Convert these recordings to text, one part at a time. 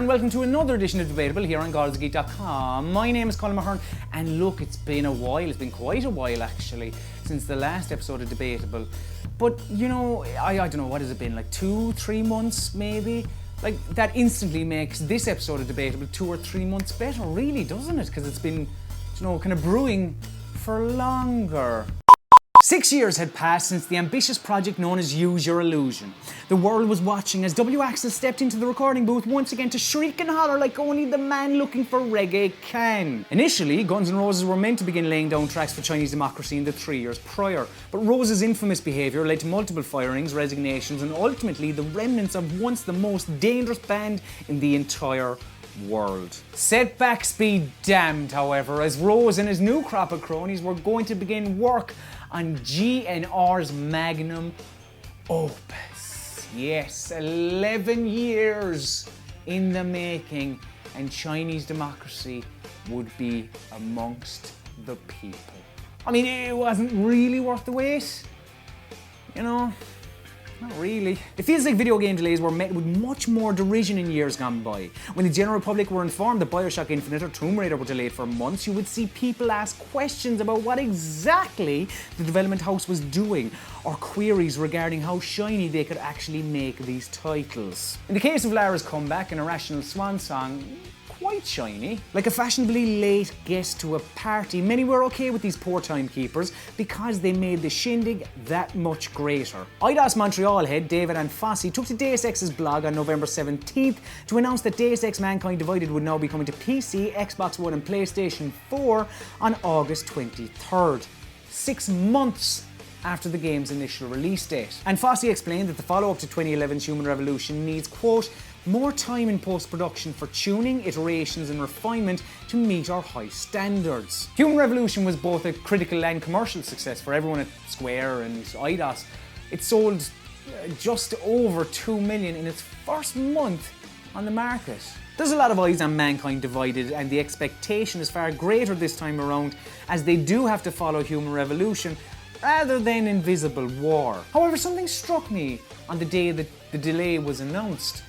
and welcome to another edition of Debatable here on God'sGeek.com. My name is Colm, and look, it's been a while, it's been quite a while actually, since the last episode of Debatable. But, you know, I don't know, what has it been, like 2-3 months maybe? Like, that instantly makes this episode of Debatable 2 or 3 months better, really, doesn't it? Because it's been, you know, kind of brewing for longer. 6 years had passed since the ambitious project known as Use Your Illusion. The world was watching as W. Axel stepped into the recording booth once again to shriek and holler like only the man looking for reggae can. Initially, Guns N' Roses were meant to begin laying down tracks for Chinese democracy in the 3 years prior, but Rose's infamous behaviour led to multiple firings, resignations, and ultimately the remnants of once the most dangerous band in the entire world. Setbacks be damned, however, as Rose and his new crop of cronies were going to begin work on GNR's magnum opus. Yes, 11 years in the making, and Chinese democracy would be amongst the people. I mean, it wasn't really worth the wait, you know? Not really. It feels like video game delays were met with much more derision in years gone by. When the general public were informed that Bioshock Infinite or Tomb Raider were delayed for months, you would see people ask questions about what exactly the development house was doing, or queries regarding how shiny they could actually make these titles. In the case of Lara's comeback, an irrational swan song, quite shiny. Like a fashionably late guest to a party, many were okay with these poor timekeepers because they made the shindig that much greater. IDOS Montreal head David Anfossi took to Deus Ex's blog on November 17th to announce that Deus Ex Mankind Divided would now be coming to PC, Xbox One and PlayStation 4 on August 23rd. 6 months after the game's initial release date. And Fossey explained that the follow-up to 2011's Human Revolution needs, quote, more time in post-production for tuning, iterations and refinement to meet our high standards. Human Revolution was both a critical and commercial success for everyone at Square and IDOS. It sold just over 2 million in its first month on the market. There's a lot of eyes on Mankind Divided, and the expectation is far greater this time around, as they do have to follow Human Revolution rather than Invisible War. However, something struck me on the day that the delay was announced.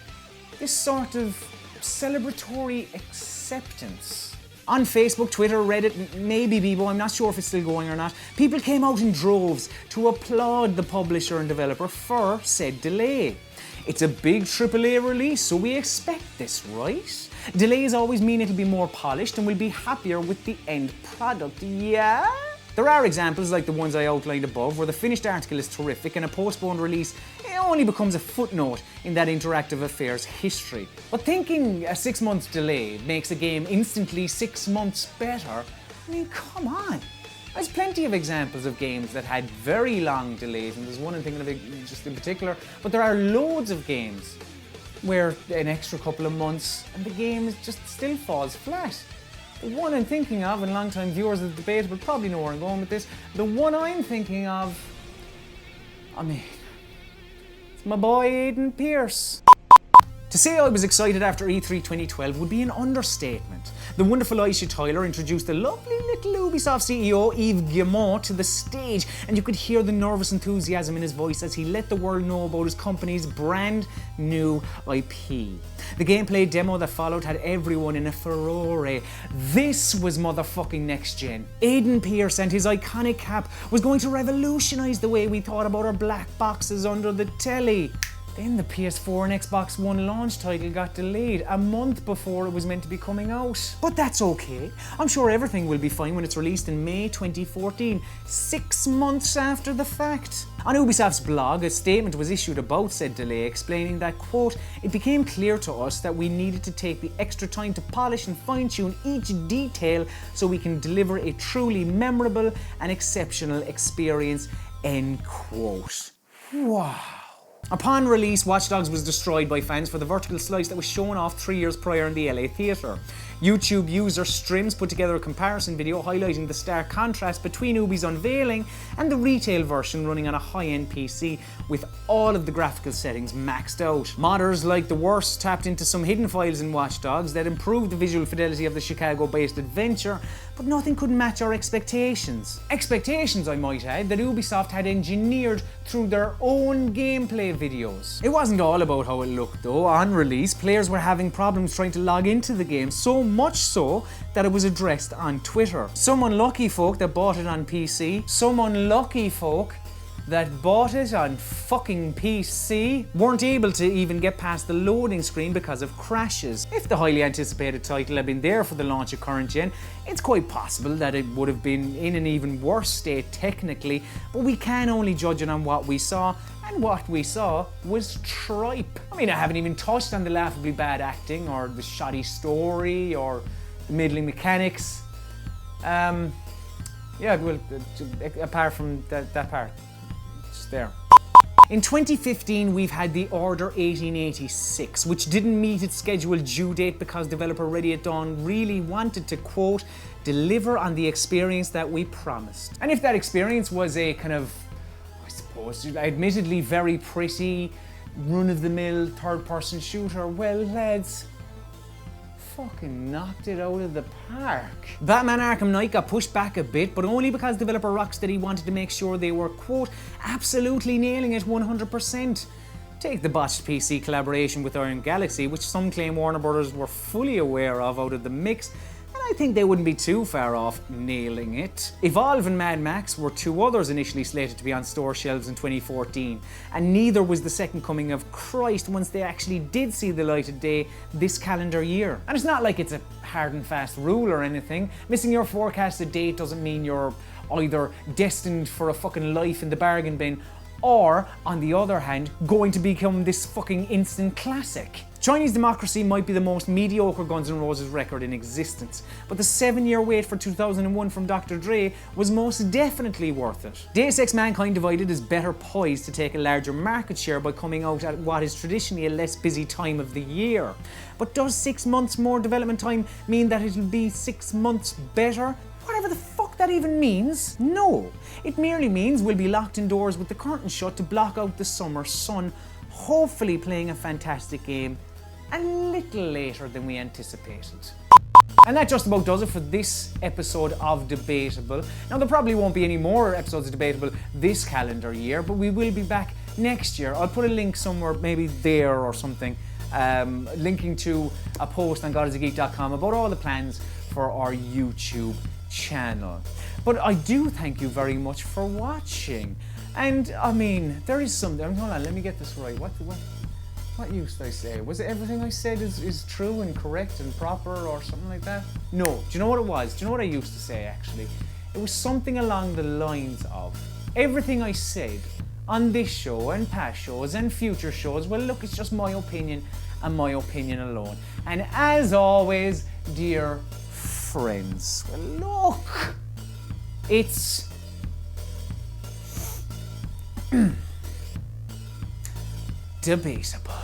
This sort of celebratory acceptance. On Facebook, Twitter, Reddit, maybe Bebo, I'm not sure if it's still going or not, people came out in droves to applaud the publisher and developer for said delay. It's a big AAA release, so we expect this, right? Delays always mean it'll be more polished and we'll be happier with the end product, yeah? There are examples like the ones I outlined above where the finished article is terrific and a postponed release only becomes a footnote in that interactive affair's history. But thinking a 6 month delay makes a game instantly 6 months better, I mean, come on. There's plenty of examples of games that had very long delays, and there's one I'm thinking of just in particular, but there are loads of games where an extra couple of months and the game just still falls flat. The one I'm thinking of, and long-time viewers of the debate will probably know where I'm going with this, the one I'm thinking of, I mean, it's my boy Aiden Pearce. To say I was excited after E3 2012 would be an understatement. The wonderful Aisha Tyler introduced the lovely little Ubisoft CEO Yves Guillemot to the stage, and you could hear the nervous enthusiasm in his voice as he let the world know about his company's brand new IP. The gameplay demo that followed had everyone in a furore. This was motherfucking next gen. Aiden Pearce and his iconic cap was going to revolutionise the way we thought about our black boxes under the telly. Then the PS4 and Xbox One launch title got delayed a month before it was meant to be coming out. But that's okay. I'm sure everything will be fine when it's released in May 2014, 6 months after the fact. On Ubisoft's blog, a statement was issued about said delay, explaining that, quote, it became clear to us that we needed to take the extra time to polish and fine-tune each detail so we can deliver a truly memorable and exceptional experience, end quote. Wow. Upon release, Watch Dogs was destroyed by fans for the vertical slice that was shown off 3 years prior in the LA theatre. YouTube user Strims put together a comparison video highlighting the stark contrast between Ubi's unveiling and the retail version running on a high-end PC with all of the graphical settings maxed out. Modders like The Worst tapped into some hidden files in Watch Dogs that improved the visual fidelity of the Chicago-based adventure, but nothing could match our expectations. Expectations, I might add, that Ubisoft had engineered through their own gameplay videos. It wasn't all about how it looked though. On release, players were having problems trying to log into the game, so much so that it was addressed on Twitter. Some unlucky folk that bought it on PC, some unlucky folk that bought it on fucking PC weren't able to even get past the loading screen because of crashes. If the highly anticipated title had been there for the launch of current gen, it's quite possible that it would have been in an even worse state technically, but we can only judge it on what we saw, and what we saw was tripe. I mean, I haven't even touched on the laughably bad acting or the shoddy story or the middling mechanics. Yeah, well, apart from that part. There. In 2015, we've had the Order 1886, which didn't meet its scheduled due date because developer Ready at Dawn really wanted to, quote, deliver on the experience that we promised. And if that experience was a kind of, I suppose, admittedly very pretty, run-of-the-mill third-person shooter, well, lads, fucking knocked it out of the park. Batman Arkham Knight got pushed back a bit, but only because developer Rocksteady wanted to make sure they were, quote, absolutely nailing it 100%. Take the botched PC collaboration with Iron Galaxy, which some claim Warner Brothers were fully aware of, out of the mix, and I think they wouldn't be too far off nailing it. Evolve and Mad Max were two others initially slated to be on store shelves in 2014, and neither was the second coming of Christ once they actually did see the light of day this calendar year. And it's not like it's a hard and fast rule or anything. Missing your forecasted date doesn't mean you're either destined for a fucking life in the bargain bin, or, on the other hand, going to become this fucking instant classic. Chinese Democracy might be the most mediocre Guns N' Roses record in existence, but the 7-year wait for 2001 from Dr. Dre was most definitely worth it. Deus Ex Mankind Divided is better poised to take a larger market share by coming out at what is traditionally a less busy time of the year. But does 6 months more development time mean that it'll be 6 months better? Whatever the fuck that even means? No. It merely means we'll be locked indoors with the curtain shut to block out the summer sun, hopefully playing a fantastic game a little later than we anticipated. And that just about does it for this episode of Debatable. Now, there probably won't be any more episodes of Debatable this calendar year, but we will be back next year. I'll put a link somewhere, maybe there or something, linking to a post on godisthegeek.com about all the plans for our YouTube channel. But I do thank you very much for watching. And I mean, there is something, hold on, let me get this right. What used I say? Was it everything I said is true and correct and proper or something like that? No. Do you know what it was? Do you know what I used to say actually? It was something along the lines of everything I said on this show and past shows and future shows, well look, it's just my opinion and my opinion alone. And as always, dear friends, well look, it's debatable.